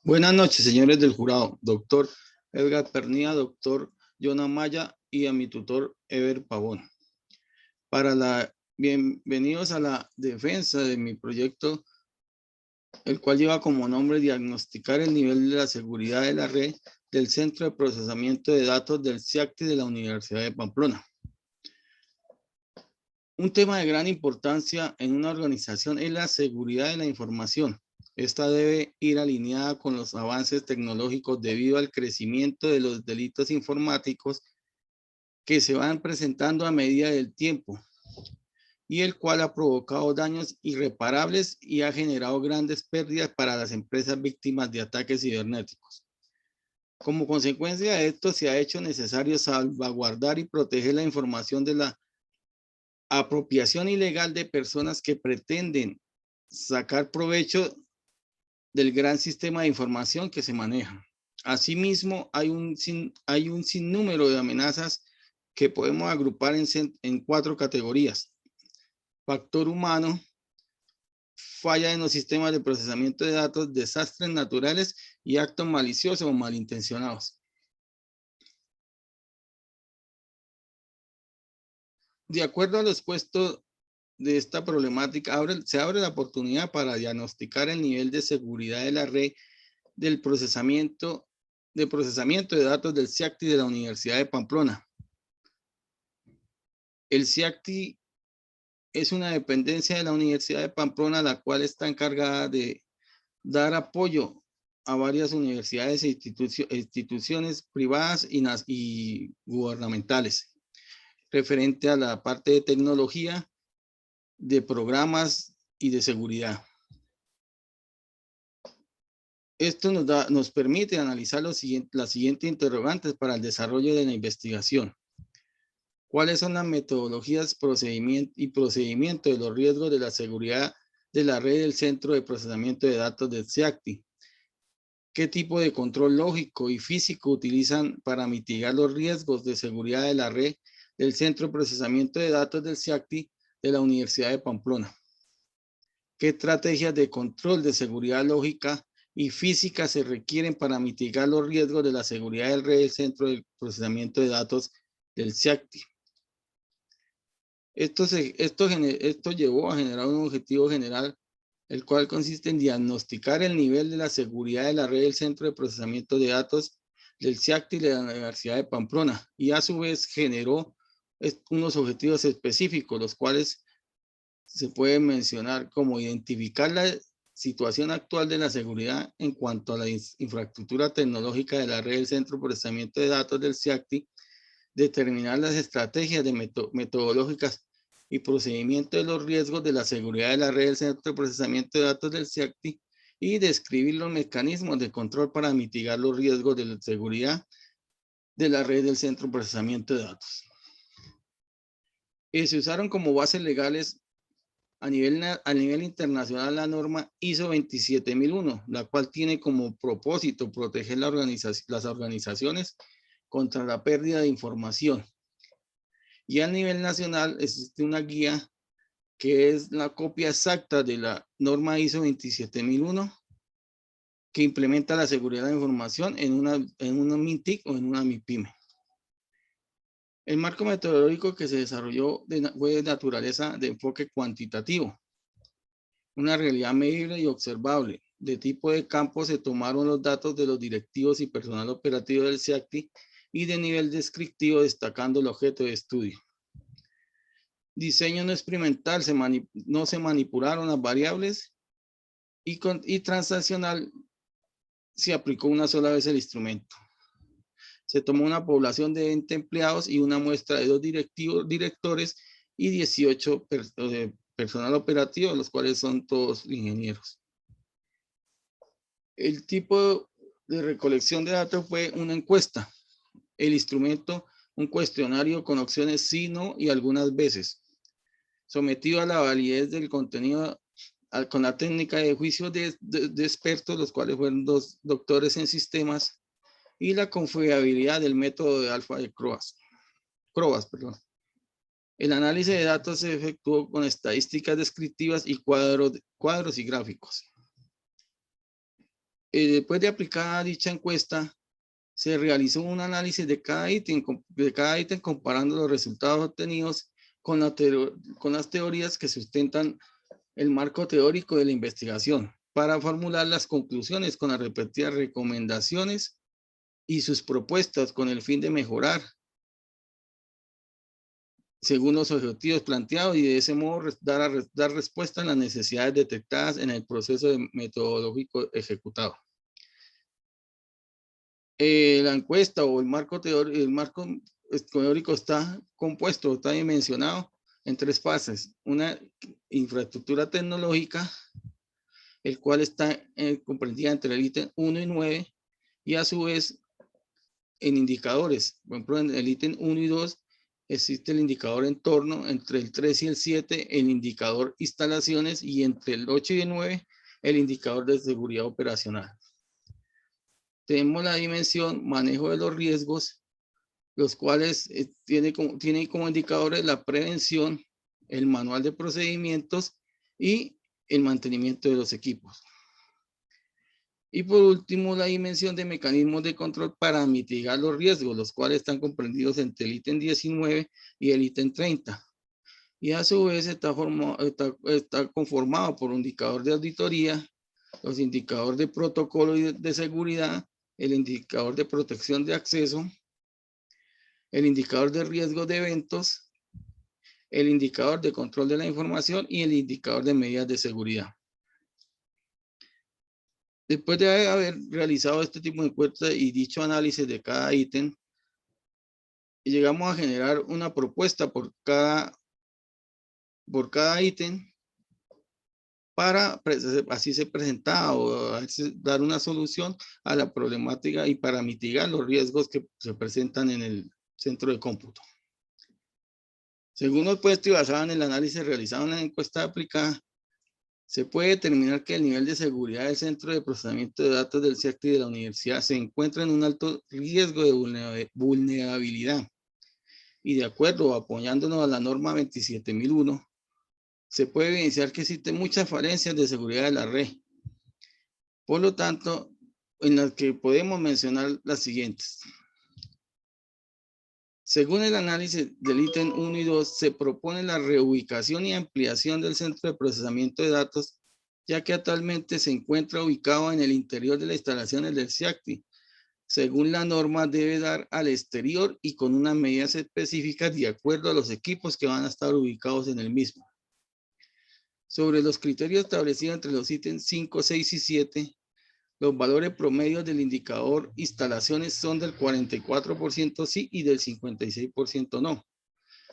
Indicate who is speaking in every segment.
Speaker 1: Buenas noches, señores del jurado, doctor Edgar Pernía, doctor John Amaya y a mi tutor Ever Pavón. Bienvenidos a la defensa de mi proyecto, el cual lleva como nombre diagnosticar el nivel de la seguridad de la red del Centro de Procesamiento de Datos del CIACTI de la Universidad de Pamplona. Un tema de gran importancia en una organización es la seguridad de la información. Esta debe ir alineada con los avances tecnológicos debido al crecimiento de los delitos informáticos que se van presentando a medida del tiempo y el cual ha provocado daños irreparables y ha generado grandes pérdidas para las empresas víctimas de ataques cibernéticos. Como consecuencia de esto, se ha hecho necesario salvaguardar y proteger la información de la apropiación ilegal de personas que pretenden sacar provecho del gran sistema de información que se maneja. Asimismo, hay un sinnúmero de amenazas que podemos agrupar en 4 categorías: factor humano, falla en los sistemas de procesamiento de datos, desastres naturales y actos maliciosos o malintencionados. De acuerdo a lo expuesto de esta problemática, se abre la oportunidad para diagnosticar el nivel de seguridad de la red del procesamiento de datos del CIACTI de la Universidad de Pamplona. El CIACTI es una dependencia de la Universidad de Pamplona, la cual está encargada de dar apoyo a varias universidades e instituciones privadas y gubernamentales, referente a la parte de tecnología, de programas y de seguridad. Esto nos permite analizar las siguientes interrogantes para el desarrollo de la investigación. ¿Cuáles son las metodologías y procedimientos de los riesgos de la seguridad de la red del Centro de Procesamiento de Datos del CIACTI? ¿Qué tipo de control lógico y físico utilizan para mitigar los riesgos de seguridad de la red del Centro de Procesamiento de Datos del CIACTI de la Universidad de Pamplona? ¿Qué estrategias de control de seguridad lógica y física se requieren para mitigar los riesgos de la seguridad del red del Centro de Procesamiento de Datos del CIACTI? Esto llevó a generar un objetivo general, el cual consiste en diagnosticar el nivel de la seguridad de la red del Centro de Procesamiento de Datos del CIACTI de la Universidad de Pamplona, y a su vez generó unos objetivos específicos, los cuales se pueden mencionar como identificar la situación actual de la seguridad en cuanto a la infraestructura tecnológica de la red del Centro de Procesamiento de Datos del CIACTI, determinar las estrategias metodológicas y procedimientos de los riesgos de la seguridad de la red del Centro de Procesamiento de Datos del CIACTI y describir los mecanismos de control para mitigar los riesgos de la seguridad de la red del Centro de Procesamiento de Datos. Se usaron como bases legales a nivel internacional la norma ISO 27001, la cual tiene como propósito proteger las organizaciones contra la pérdida de información. Y a nivel nacional existe una guía que es la copia exacta de la norma ISO 27001 que implementa la seguridad de la información en una MINTIC o en una MIPYME. El marco metodológico que se desarrolló fue de naturaleza de enfoque cuantitativo, una realidad medible y observable. De tipo de campo se tomaron los datos de los directivos y personal operativo del CIACTI y de nivel descriptivo destacando el objeto de estudio. Diseño no experimental, no se manipularon las variables y transaccional se aplicó una sola vez el instrumento. Se tomó una población de 20 empleados y una muestra de 2 directores y 18 personal operativo, los cuales son todos ingenieros. El tipo de recolección de datos fue una encuesta. El instrumento, un cuestionario con opciones sí, no y algunas veces. Sometido a la validez del contenido con la técnica de juicio de expertos, los cuales fueron 2 doctores en sistemas, y la confiabilidad del método de alfa de Crobas. El análisis de datos se efectuó con estadísticas descriptivas y cuadros y gráficos. Después de aplicada dicha encuesta, se realizó un análisis de cada ítem comparando los resultados obtenidos con las teorías que sustentan el marco teórico de la investigación para formular las conclusiones con las repetidas recomendaciones y sus propuestas con el fin de mejorar según los objetivos planteados y de ese modo dar respuesta a las necesidades detectadas en el proceso metodológico ejecutado. La encuesta o el marco teórico está compuesto, está dimensionado en 3 fases. Una infraestructura tecnológica, el cual está comprendida entre el ítem 1 y 9, y a su vez en indicadores. Por ejemplo, en el ítem 1 y 2 existe el indicador entorno, entre el 3 y el 7 el indicador instalaciones y entre el 8 y el 9 el indicador de seguridad operacional. Tenemos la dimensión manejo de los riesgos, los cuales tienen como indicadores la prevención, el manual de procedimientos y el mantenimiento de los equipos. Y por último, la dimensión de mecanismos de control para mitigar los riesgos, los cuales están comprendidos entre el ítem 19 y el ítem 30. Y a su vez está conformado por un indicador de auditoría, los indicadores de protocolo de seguridad, el indicador de protección de acceso, el indicador de riesgo de eventos, el indicador de control de la información y el indicador de medidas de seguridad. Después de haber realizado este tipo de encuesta y dicho análisis de cada ítem, llegamos a generar una propuesta por cada ítem para así se presentaba o dar una solución a la problemática y para mitigar los riesgos que se presentan en el centro de cómputo. Según el puesto y basado en el análisis realizado en la encuesta aplicada, se puede determinar que el nivel de seguridad del centro de procesamiento de datos del CIACTI de la universidad se encuentra en un alto riesgo de vulnerabilidad. Y de acuerdo, apoyándonos a la norma 27001, se puede evidenciar que existen muchas falencias de seguridad de la red. Por lo tanto, en las que podemos mencionar las siguientes. Según el análisis del ítem 1 y 2, se propone la reubicación y ampliación del centro de procesamiento de datos, ya que actualmente se encuentra ubicado en el interior de las instalaciones del CIACTI. Según la norma, debe dar al exterior y con unas medidas específicas de acuerdo a los equipos que van a estar ubicados en el mismo. Sobre los criterios establecidos entre los ítems 5, 6 y 7, los valores promedios del indicador instalaciones son del 44% sí y del 56% no.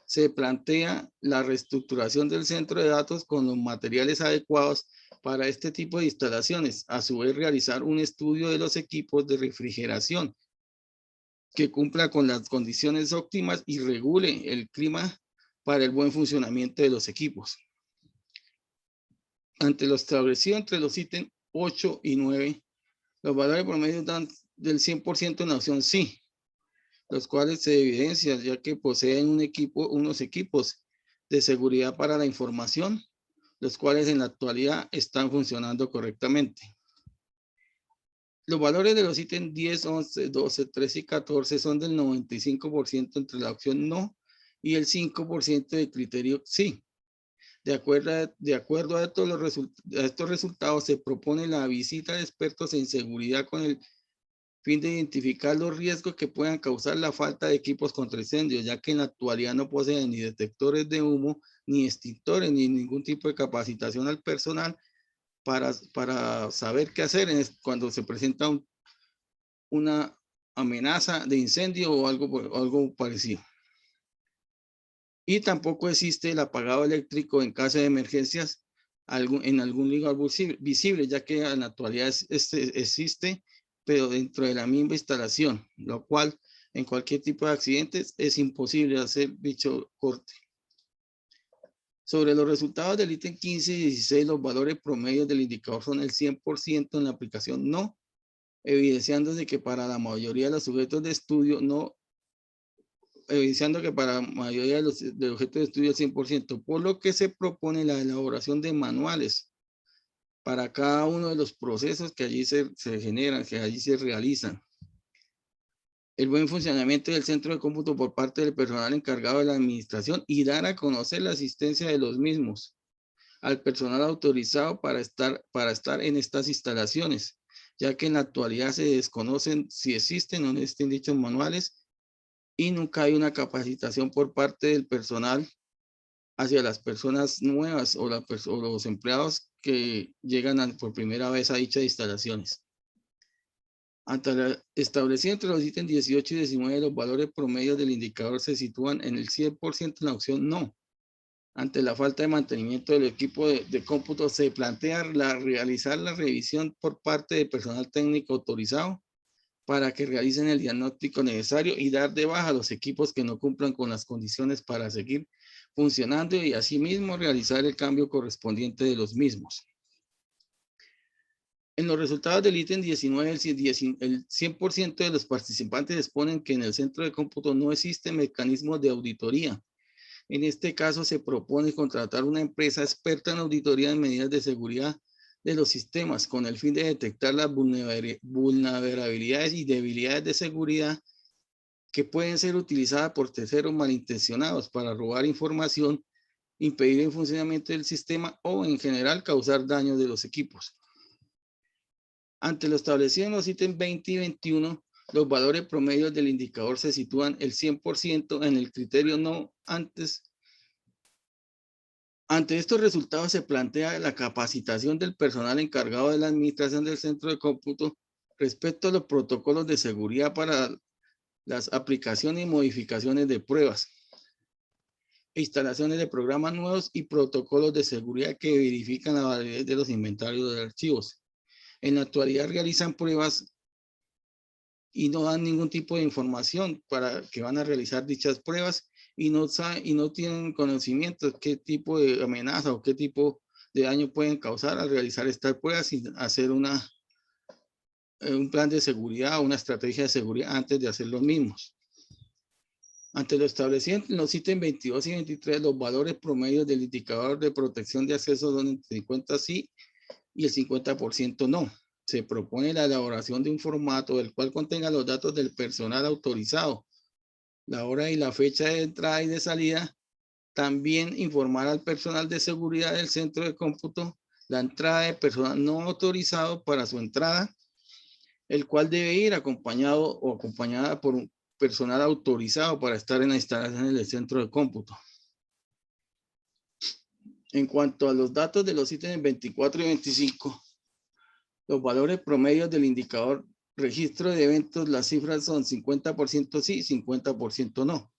Speaker 1: Se plantea la reestructuración del centro de datos con los materiales adecuados para este tipo de instalaciones. A su vez, realizar un estudio de los equipos de refrigeración que cumpla con las condiciones óptimas y regule el clima para el buen funcionamiento de los equipos. Ante lo establecido entre los ítems 8 y 9, los valores promedios dan del 100% en la opción sí, los cuales se evidencian ya que poseen unos equipos de seguridad para la información, los cuales en la actualidad están funcionando correctamente. Los valores de los ítems 10, 11, 12, 13 y 14 son del 95% entre la opción no y el 5% de criterio sí. De acuerdo a estos resultados, se propone la visita de expertos en seguridad con el fin de identificar los riesgos que puedan causar la falta de equipos contra incendios, ya que en la actualidad no poseen ni detectores de humo, ni extintores, ni ningún tipo de capacitación al personal para saber qué hacer cuando se presenta una amenaza de incendio o algo parecido. Y tampoco existe el apagado eléctrico en caso de emergencias en algún lugar visible, ya que en la actualidad existe, pero dentro de la misma instalación, lo cual en cualquier tipo de accidentes es imposible hacer dicho corte. Sobre los resultados del ítem 15 y 16, los valores promedios del indicador son el 100% en la aplicación no, evidenciándose que para la mayoría de los sujetos de estudio evidenciando que para la mayoría de los objetos de estudio al 100%, por lo que se propone la elaboración de manuales para cada uno de los procesos que allí se generan, que allí se realizan. El buen funcionamiento del centro de cómputo por parte del personal encargado de la administración y dar a conocer la asistencia de los mismos al personal autorizado para estar en estas instalaciones, ya que en la actualidad se desconocen si existen o no existen dichos manuales y nunca hay una capacitación por parte del personal hacia las personas nuevas o los empleados que llegan por primera vez a dichas instalaciones. Establecido entre los ítems 18 y 19, los valores promedios del indicador se sitúan en el 100% en la opción no. Ante la falta de mantenimiento del equipo de cómputo, se plantea realizar la revisión por parte del personal técnico autorizado para que realicen el diagnóstico necesario y dar de baja los equipos que no cumplan con las condiciones para seguir funcionando y asimismo realizar el cambio correspondiente de los mismos. En los resultados del ítem 19, el 100% de los participantes exponen que en el centro de cómputo no existe mecanismo de auditoría. En este caso, se propone contratar una empresa experta en auditoría de medidas de seguridad de los sistemas con el fin de detectar las vulnerabilidades y debilidades de seguridad que pueden ser utilizadas por terceros malintencionados para robar información, impedir el funcionamiento del sistema o en general causar daños de los equipos. Ante lo establecido en los ítems 20 y 21, los valores promedios del indicador se sitúan el 100% en el criterio no antes. Ante estos resultados se plantea la capacitación del personal encargado de la administración del centro de cómputo respecto a los protocolos de seguridad para las aplicaciones y modificaciones de pruebas, instalaciones de programas nuevos y protocolos de seguridad que verifican la validez de los inventarios de archivos. En la actualidad realizan pruebas y no dan ningún tipo de información para que van a realizar dichas pruebas y no tienen conocimiento de qué tipo de amenaza o qué tipo de daño pueden causar al realizar estas pruebas sin hacer un plan de seguridad o una estrategia de seguridad antes de hacer los mismos. Ante lo establecido en los ítems 22 y 23, los valores promedios del indicador de protección de acceso son entre 50 sí y el 50% no. Se propone la elaboración de un formato del cual contenga los datos del personal autorizado, la hora y la fecha de entrada y de salida. También informar al personal de seguridad del centro de cómputo la entrada de personal no autorizado para su entrada, el cual debe ir acompañado o acompañada por un personal autorizado para estar en las instalaciones del centro de cómputo. En cuanto a los datos de los ítems 24 y 25, los valores promedios del indicador registro de eventos, las cifras son 50% sí, 50% no,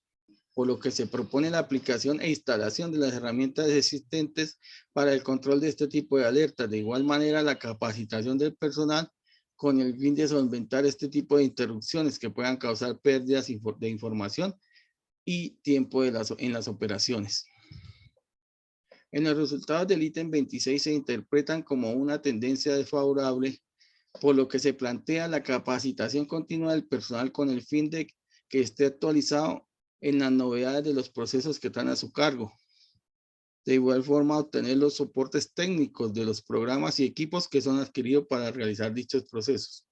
Speaker 1: por lo que se propone la aplicación e instalación de las herramientas existentes para el control de este tipo de alertas. De igual manera, la capacitación del personal con el fin de solventar este tipo de interrupciones que puedan causar pérdidas de información y tiempo en las operaciones. En los resultados del ítem 26 se interpretan como una tendencia desfavorable, por lo que se plantea la capacitación continua del personal con el fin de que esté actualizado en las novedades de los procesos que están a su cargo. De igual forma, obtener los soportes técnicos de los programas y equipos que son adquiridos para realizar dichos procesos.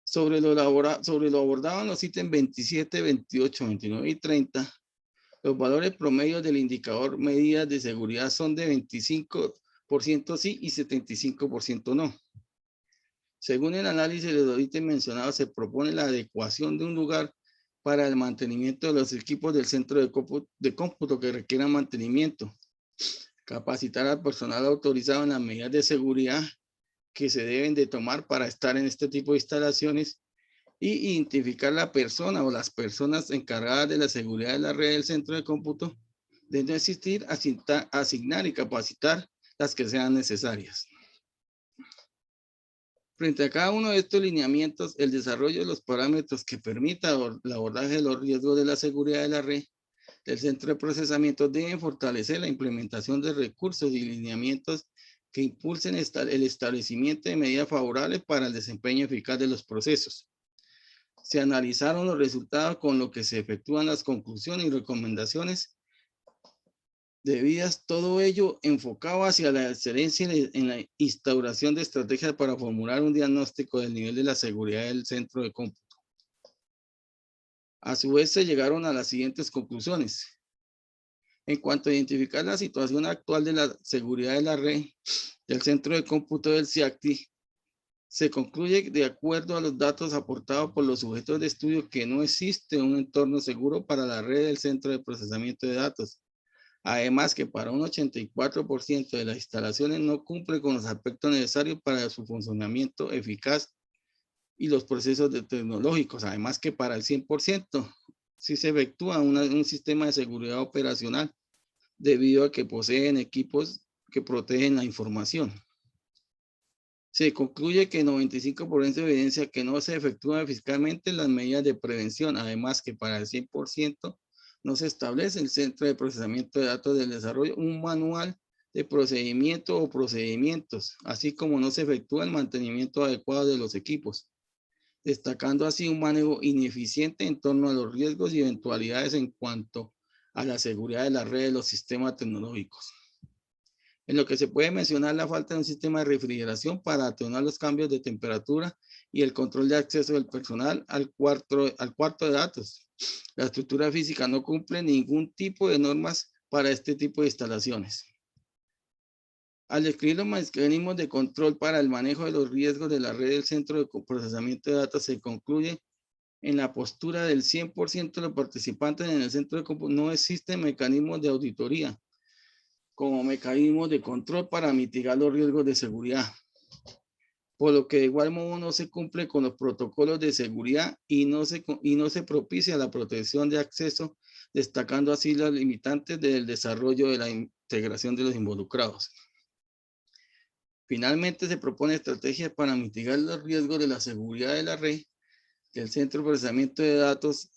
Speaker 1: Sobre lo abordado en los ítems 27, 28, 29 y 30, los valores promedios del indicador medidas de seguridad son de 25% sí y 75% no. Según el análisis de los ítems mencionados, se propone la adecuación de un lugar para el mantenimiento de los equipos del centro de cómputo que requieran mantenimiento, capacitar al personal autorizado en las medidas de seguridad que se deben de tomar para estar en este tipo de instalaciones y identificar la persona o las personas encargadas de la seguridad de la red del centro de cómputo, de no existir, asignar y capacitar las que sean necesarias. Frente a cada uno de estos lineamientos, el desarrollo de los parámetros que permita el abordaje de los riesgos de la seguridad de la red del centro de procesamiento deben fortalecer la implementación de recursos y lineamientos que impulsen el establecimiento de medidas favorables para el desempeño eficaz de los procesos. Se analizaron los resultados con lo que se efectúan las conclusiones y recomendaciones de vías, todo ello enfocado hacia la excelencia en la instauración de estrategias para formular un diagnóstico del nivel de la seguridad del centro de cómputo. A su vez, se llegaron a las siguientes conclusiones. En cuanto a identificar la situación actual de la seguridad de la red del centro de cómputo del CIACTI, se concluye, de acuerdo a los datos aportados por los sujetos de estudio, que no existe un entorno seguro para la red del centro de procesamiento de datos. Además, que para un 84% de las instalaciones no cumple con los aspectos necesarios para su funcionamiento eficaz y los procesos tecnológicos. Además, que para el 100% sí se efectúa un sistema de seguridad operacional debido a que poseen equipos que protegen la información. Se concluye que 95% de evidencia que no se efectúan fiscalmente las medidas de prevención. Además, que para el 100% no se establece el centro de procesamiento de datos del desarrollo un manual de procedimiento o procedimientos, así como no se efectúa el mantenimiento adecuado de los equipos, destacando así un manejo ineficiente en torno a los riesgos y eventualidades en cuanto a la seguridad de la red de los sistemas tecnológicos. En lo que se puede mencionar la falta de un sistema de refrigeración para atenuar los cambios de temperatura y el control de acceso del personal al cuarto de datos. La estructura física no cumple ningún tipo de normas para este tipo de instalaciones. Al describir los mecanismos de control para el manejo de los riesgos de la red del centro de procesamiento de datos, se concluye en la postura del 100% de los participantes en el centro de cómputo no existen mecanismos de auditoría como mecanismos de control para mitigar los riesgos de seguridad, por lo que de igual modo no se cumple con los protocolos de seguridad y no se propicia la protección de acceso, destacando así las limitantes del desarrollo de la integración de los involucrados. Finalmente, se propone estrategias para mitigar los riesgos de la seguridad de la red del centro de procesamiento de datos.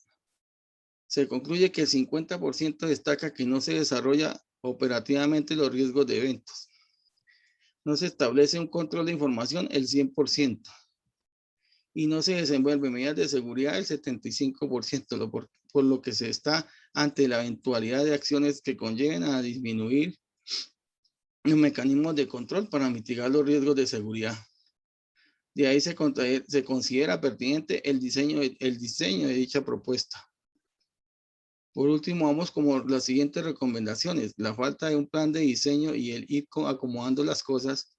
Speaker 1: Se concluye que el 50% destaca que no se desarrolla operativamente los riesgos de eventos. No se establece un control de información el 100%. Y no se desenvuelven medidas de seguridad el 75%, por lo que se está ante la eventualidad de acciones que conlleven a disminuir los mecanismos de control para mitigar los riesgos de seguridad. De ahí se considera pertinente el diseño de dicha propuesta. Por último, vamos como las siguientes recomendaciones. La falta de un plan de diseño y el ir acomodando las cosas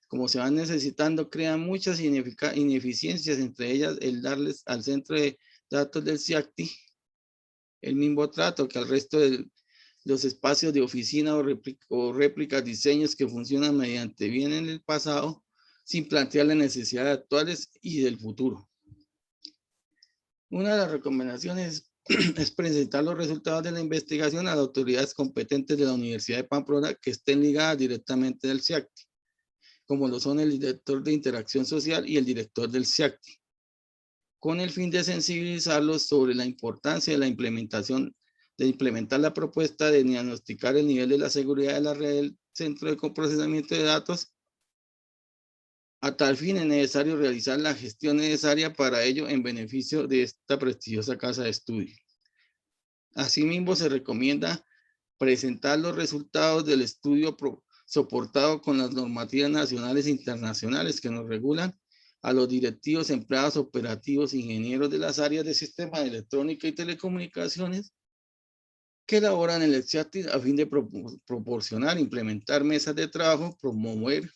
Speaker 1: como se van necesitando, crean muchas ineficiencias, entre ellas el darles al centro de datos del CIACTI el mismo trato que al resto de los espacios de oficina o réplicas diseños que funcionan mediante bien en el pasado, sin plantear las necesidades actuales y del futuro. Una de las recomendaciones es presentar los resultados de la investigación a las autoridades competentes de la Universidad de Pamplona que estén ligadas directamente al CIACTI, como lo son el director de interacción social y el director del CIACTI, con el fin de sensibilizarlos sobre la importancia de la implementación, de implementar la propuesta de diagnosticar el nivel de la seguridad de la red del centro de procesamiento de datos. A tal fin es necesario realizar la gestión necesaria para ello en beneficio de esta prestigiosa casa de estudio. Asimismo, se recomienda presentar los resultados del estudio soportado con las normativas nacionales e internacionales que nos regulan a los directivos, empleados operativos, ingenieros de las áreas de sistemas de electrónica y telecomunicaciones que elaboran el CIACTI a fin de proporcionar, implementar mesas de trabajo, promover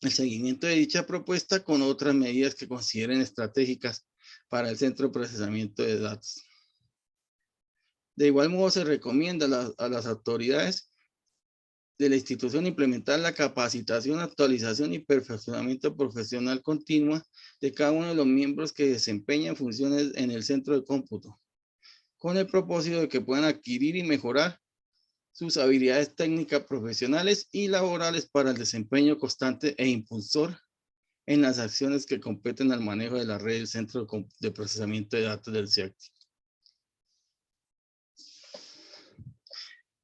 Speaker 1: el seguimiento de dicha propuesta con otras medidas que consideren estratégicas para el centro de procesamiento de datos. De igual modo, se recomienda a las autoridades de la institución implementar la capacitación, actualización y perfeccionamiento profesional continua de cada uno de los miembros que desempeñan funciones en el centro de cómputo, con el propósito de que puedan adquirir y mejorar sus habilidades técnicas profesionales y laborales para el desempeño constante e impulsor en las acciones que competen al manejo de la red del centro de procesamiento de datos del CIACTI.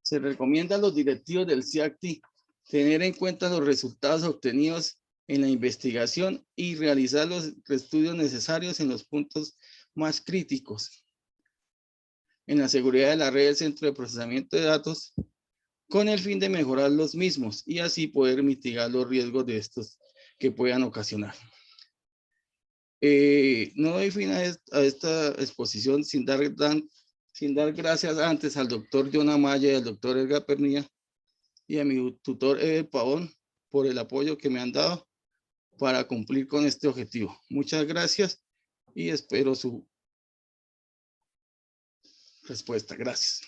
Speaker 1: Se recomienda a los directivos del CIACTI tener en cuenta los resultados obtenidos en la investigación y realizar los estudios necesarios en los puntos más críticos en la seguridad de la red del centro de procesamiento de datos, con el fin de mejorar los mismos y así poder mitigar los riesgos de estos que puedan ocasionar. No doy fin a esta exposición sin dar gracias antes al doctor John Amaya y al doctor Edgar Pernilla y a mi tutor Eder Pavón por el apoyo que me han dado para cumplir con este objetivo. Muchas gracias y espero su respuesta. Gracias.